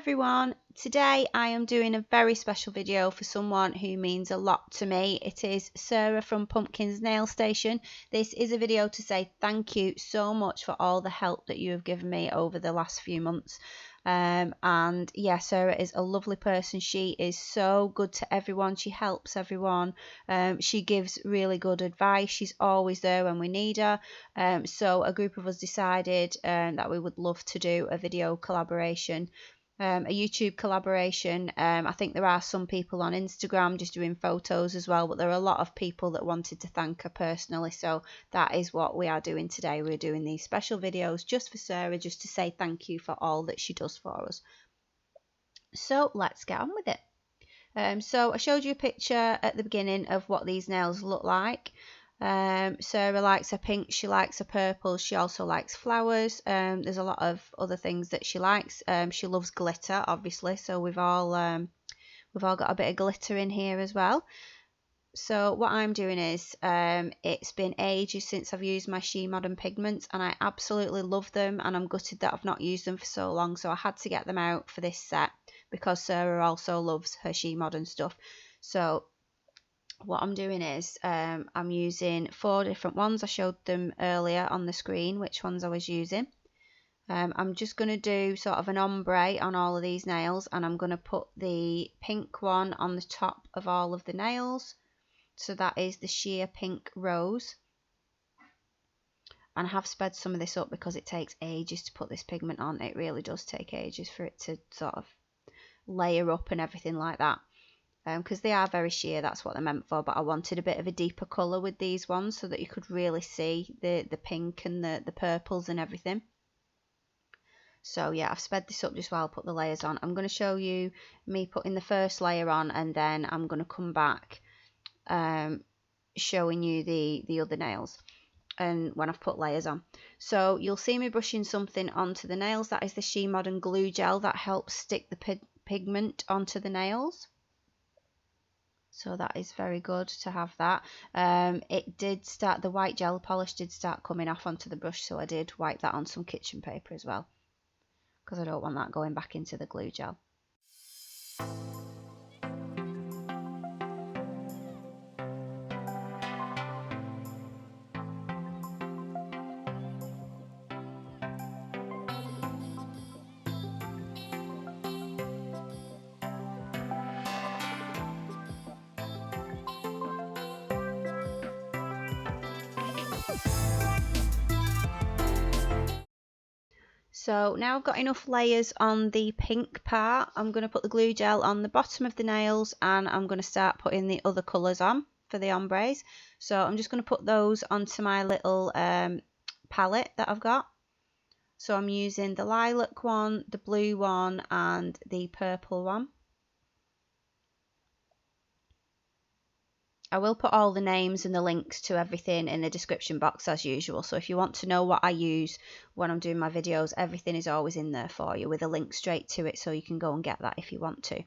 everyone, today I am doing a very special video for someone who means a lot to me. It is Sarah from Pumpkin's Nail Station. This is a video to say thank you so much for all the help that you have given me over the last few months. And yeah, Sarah is a lovely person. She is so good to everyone. She helps everyone. She gives really good advice. She's always there when we need her. So a group of us decided that we would love to do a video collaboration, a YouTube collaboration. I think there are some people on Instagram just doing photos as well, but there are a lot of people that wanted to thank her personally, so that is what we are doing today. We're doing these special videos just for Sarah, just to say thank you for all that she does for us. So let's get on with it. So I showed you a picture at the beginning of what these nails look like. Sarah likes her pink, she likes her purple, she also likes flowers. There's a lot of other things that she likes. She loves glitter, obviously, so we've all got a bit of glitter in here as well. So what I'm doing is, it's been ages since I've used my Shemodern pigments, and I absolutely love them, and I'm gutted that I've not used them for so long, so I had to get them out for this set because Sarah also loves her Shemodern stuff. So what I'm doing is, I'm using 4 different ones. I showed them earlier on the screen which ones I was using. I'm just going to do sort of an ombre on all of these nails, and I'm going to put the pink one on the top of all of the nails. So that is the sheer pink rose. And I have sped some of this up because it takes ages to put this pigment on. It really does take ages for it to sort of layer up and everything like that. Because they are very sheer, that's what they're meant for, but I wanted a bit of a deeper colour with these ones so that you could really see the pink and the purples and everything. So yeah, I've sped this up just while I put the layers on. I'm going to show you me putting the first layer on, and then I'm going to come back showing you the other nails and when I've put layers on. So you'll see me brushing something onto the nails. That is the Shemodern glue gel that helps stick the pigment onto the nails. So that is very good to have that. It did start, the white gel polish did start coming off onto the brush, so I did wipe that on some kitchen paper as well, because I don't want that going back into the glue gel. So now I've got enough layers on the pink part. I'm going to put the glue gel on the bottom of the nails, and I'm going to start putting the other colours on for the ombres. So I'm just going to put those onto my little palette that I've got. So I'm using the lilac one, the blue one, and the purple one. I will put all the names and the links to everything in the description box as usual. So if you want to know what I use when I'm doing my videos, everything is always in there for you with a link straight to it, so you can go and get that if you want to.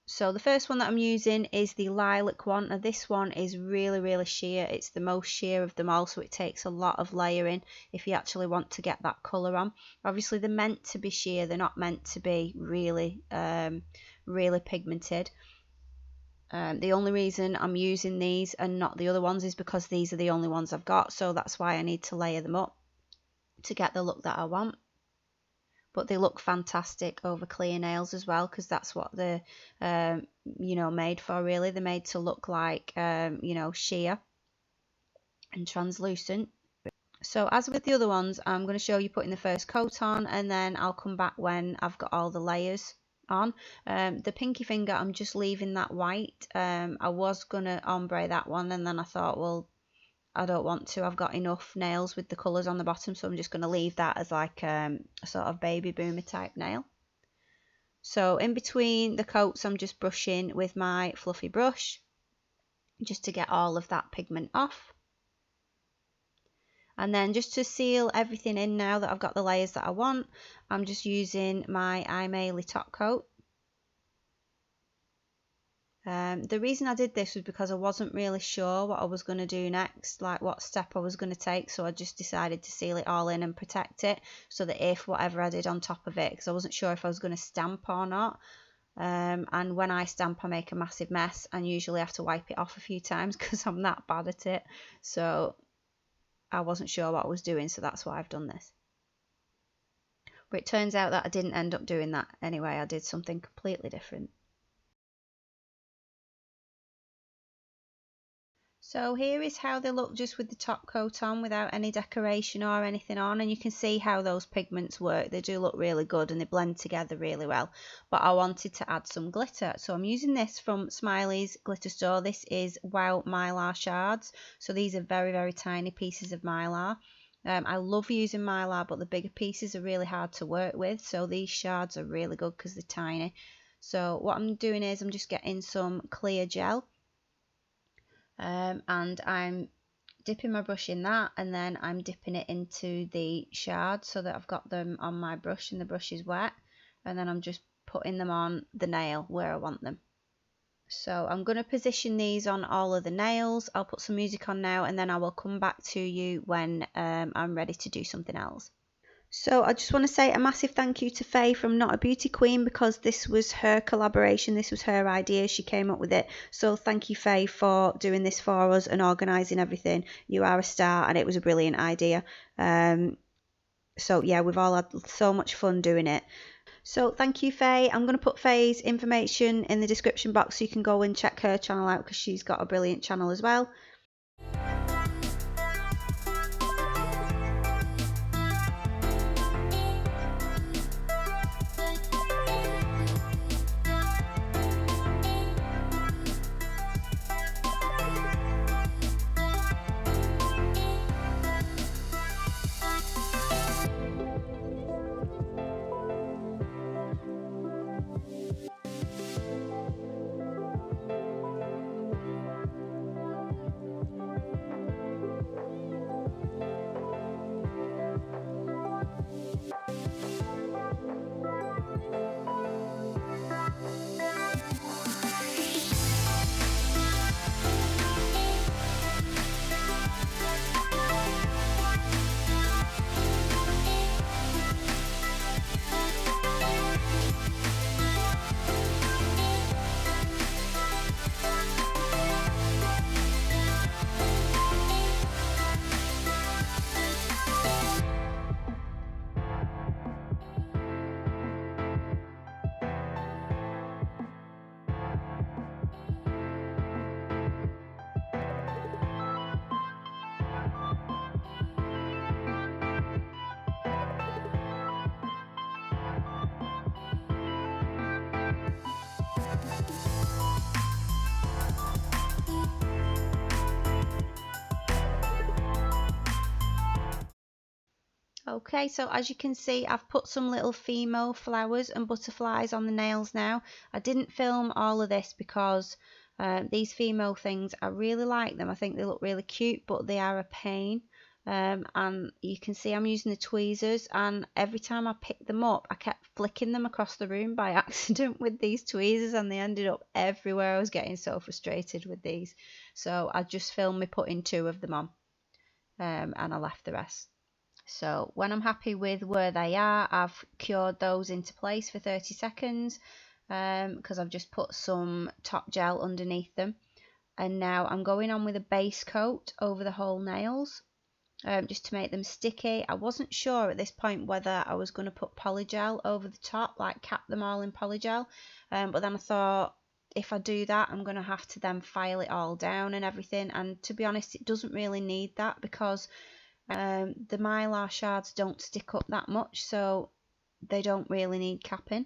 So the first one that I'm using is the lilac one. Now this one is really sheer. It's the most sheer of them all, so it takes a lot of layering if you actually want to get that colour on. Obviously they're meant to be sheer, they're not meant to be really pigmented. The only reason I'm using these and not the other ones is because these are the only ones I've got, so that's why I need to layer them up to get the look that I want. But they look fantastic over clear nails as well, because that's what they're made for, really. They're made to look like sheer and translucent. So as with the other ones, I'm going to show you putting the first coat on, and then I'll come back when I've got all the layers on. The pinky finger, I'm just leaving that white. I was gonna ombre that one, and then I thought, well, I don't want to. I've got enough nails with the colours on the bottom, so I'm just going to leave that as like a sort of baby boomer type nail. So in between the coats, I'm just brushing with my fluffy brush just to get all of that pigment off. And then just to seal everything in, now that I've got the layers that I want, I'm just using my AIMEILI top coat. The reason I did this was because I wasn't really sure what I was going to do next, like what step I was going to take, so I just decided to seal it all in and protect it, so that if whatever I did on top of it, because I wasn't sure if I was going to stamp or not, and when I stamp I make a massive mess and usually have to wipe it off a few times because I'm that bad at it, so I wasn't sure what I was doing, so that's why I've done this. But it turns out that I didn't end up doing that anyway, I did something completely different. So here is how they look just with the top coat on without any decoration or anything on, and you can see how those pigments work. They do look really good and they blend together really well, but I wanted to add some glitter, so I'm using this from Smiley's glitter store. This is Wow Mylar shards, so these are very tiny pieces of mylar. I love using mylar, but the bigger pieces are really hard to work with, so these shards are really good because they're tiny. So what I'm doing is I'm just getting some clear gel, and I'm dipping my brush in that, and then I'm dipping it into the shards so that I've got them on my brush and the brush is wet, and then I'm just putting them on the nail where I want them. So I'm going to position these on all of the nails. I'll put some music on now and then I will come back to you when I'm ready to do something else. So I just want to say a massive thank you to Faye from Not a Beauty Queen, because this was her collaboration, this was her idea, she came up with it. So thank you, Faye, for doing this for us and organising everything. You are a star and it was a brilliant idea. So yeah, we've all had so much fun doing it. So thank you, Faye. I'm going to put Faye's information in the description box so you can go and check her channel out, because she's got a brilliant channel as well. Okay, so as you can see, I've put some little fimo flowers and butterflies on the nails now. I didn't film all of this because these fimo things, I really like them. I think they look really cute, but they are a pain. And you can see I'm using the tweezers, and every time I picked them up, I kept flicking them across the room by accident with these tweezers, and they ended up everywhere. I was getting so frustrated with these. So I just filmed me putting 2 of them on, and I left the rest. So when I'm happy with where they are, I've cured those into place for 30 seconds because I've just put some top gel underneath them. And now I'm going on with a base coat over the whole nails just to make them sticky. I wasn't sure at this point whether I was going to put polygel over the top, like cap them all in polygel, but then I thought, if I do that, I'm going to have to then file it all down and everything, and to be honest, it doesn't really need that because the mylar shards don't stick up that much, so they don't really need capping.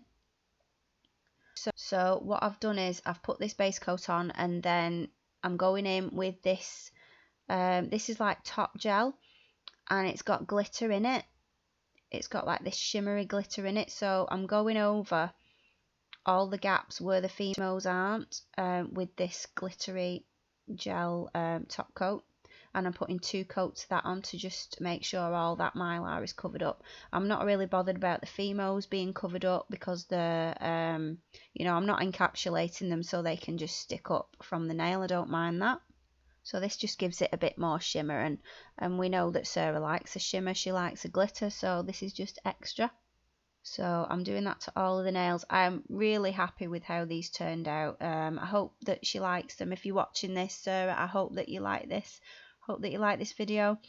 So what I've done is I've put this base coat on, and then I'm going in with this. This is like top gel, and it's got glitter in it. It's got like this shimmery glitter in it, so I'm going over all the gaps where the fimos aren't with this glittery gel top coat. and I'm putting 2 coats of that on to just make sure all that mylar is covered up. I'm not really bothered about the fimos being covered up because the you know, I'm not encapsulating them so they can just stick up from the nail. I don't mind that. So this just gives it a bit more shimmer, and we know that Sarah likes a shimmer, she likes a glitter, so this is just extra. So I'm doing that to all of the nails. I'm really happy with how these turned out. I hope that she likes them. If you're watching this, Sarah, I hope that you like this. Hope that you like this video.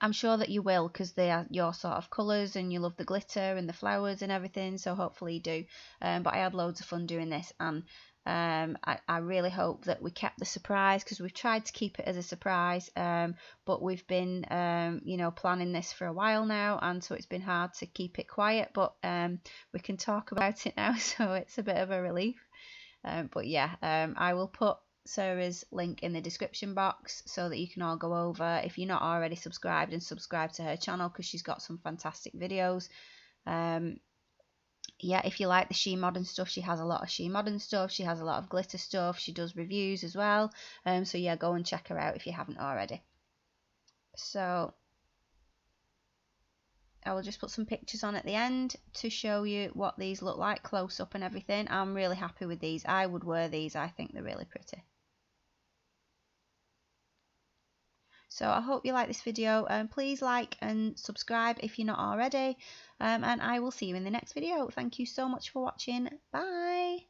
I'm sure that you will, because they are your sort of colours and you love the glitter and the flowers and everything, so hopefully you do. But I had loads of fun doing this, and I really hope that we kept the surprise, because we've tried to keep it as a surprise, but we've been you know, planning this for a while now, and so it's been hard to keep it quiet, but we can talk about it now, so it's a bit of a relief. But yeah, I will put Sarah's link in the description box so that you can all go over, if you're not already subscribed, and subscribe to her channel, because she's got some fantastic videos. Yeah, if you like the Shemodern stuff, she has a lot of Shemodern stuff, she has a lot of glitter stuff, she does reviews as well, so yeah, go and check her out if you haven't already. So I will just put some pictures on at the end to show you what these look like close up and everything. I'm really happy with these. I would wear these. I think they're really pretty. So I hope you like this video, and please like and subscribe if you're not already, and I will see you in the next video. Thank you so much for watching. Bye.